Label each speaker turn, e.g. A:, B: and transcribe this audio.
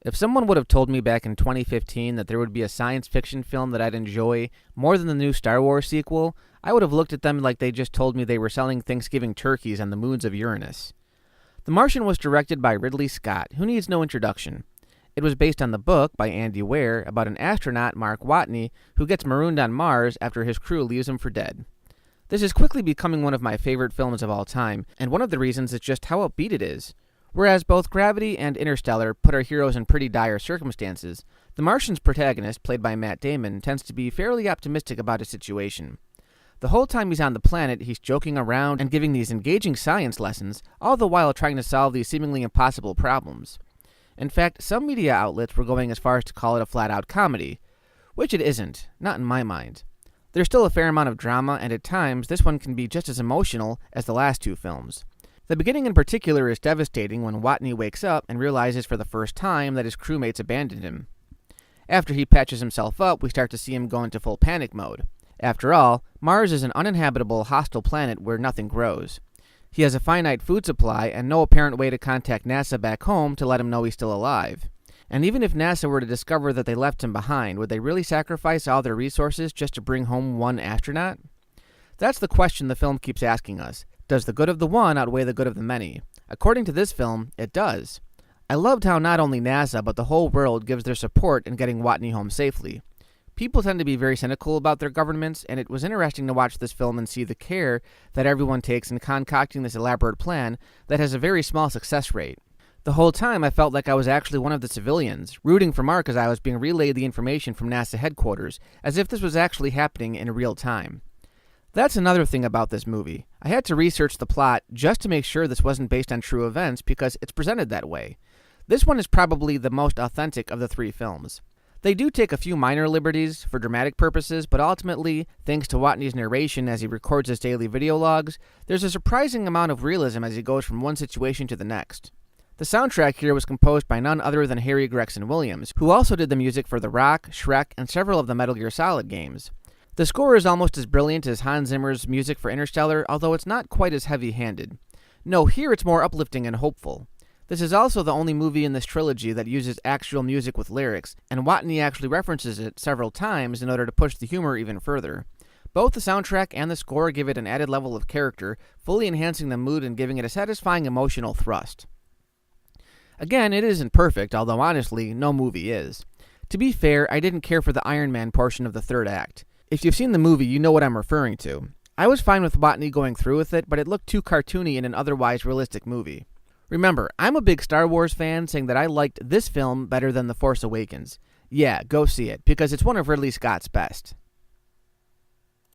A: If someone would have told me back in 2015 that there would be a science fiction film that I'd enjoy more than the new Star Wars sequel, I would have looked at them like they just told me they were selling Thanksgiving turkeys on the moons of Uranus. The Martian was directed by Ridley Scott, who needs no introduction. It was based on the book by Andy Weir about an astronaut, Mark Watney, who gets marooned on Mars after his crew leaves him for dead. This is quickly becoming one of my favorite films of all time, and one of the reasons is just how upbeat it is. Whereas both Gravity and Interstellar put our heroes in pretty dire circumstances, The Martian's protagonist, played by Matt Damon, tends to be fairly optimistic about his situation. The whole time he's on the planet, he's joking around and giving these engaging science lessons, all the while trying to solve these seemingly impossible problems. In fact, some media outlets were going as far as to call it a flat-out comedy, which it isn't, not in my mind. There's still a fair amount of drama, and at times, this one can be just as emotional as the last two films. The beginning in particular is devastating when Watney wakes up and realizes for the first time that his crewmates abandoned him. After he patches himself up, we start to see him go into full panic mode. After all, Mars is an uninhabitable, hostile planet where nothing grows. He has a finite food supply and no apparent way to contact NASA back home to let him know he's still alive. And even if NASA were to discover that they left him behind, would they really sacrifice all their resources just to bring home one astronaut? That's the question the film keeps asking us. Does the good of the one outweigh the good of the many? According to this film, it does. I loved how not only NASA, but the whole world gives their support in getting Watney home safely. People tend to be very cynical about their governments, and it was interesting to watch this film and see the care that everyone takes in concocting this elaborate plan that has a very small success rate. The whole time I felt like I was actually one of the civilians, rooting for Mark as I was being relayed the information from NASA headquarters, as if this was actually happening in real time. That's another thing about this movie. I had to research the plot just to make sure this wasn't based on true events because it's presented that way. This one is probably the most authentic of the three films. They do take a few minor liberties for dramatic purposes, but ultimately, thanks to Watney's narration as he records his daily video logs, there's a surprising amount of realism as he goes from one situation to the next. The soundtrack here was composed by none other than Harry Gregson Williams, who also did the music for The Rock, Shrek, and several of the Metal Gear Solid games. The score is almost as brilliant as Hans Zimmer's music for Interstellar, although it's not quite as heavy-handed. No, here it's more uplifting and hopeful. This is also the only movie in this trilogy that uses actual music with lyrics, and Watney actually references it several times in order to push the humor even further. Both the soundtrack and the score give it an added level of character, fully enhancing the mood and giving it a satisfying emotional thrust. Again, it isn't perfect, although honestly, no movie is. To be fair, I didn't care for the Iron Man portion of the third act. If you've seen the movie, you know what I'm referring to. I was fine with Watney going through with it, but it looked too cartoony in an otherwise realistic movie. Remember, I'm a big Star Wars fan saying that I liked this film better than The Force Awakens. Yeah, go see it, because it's one of Ridley Scott's best.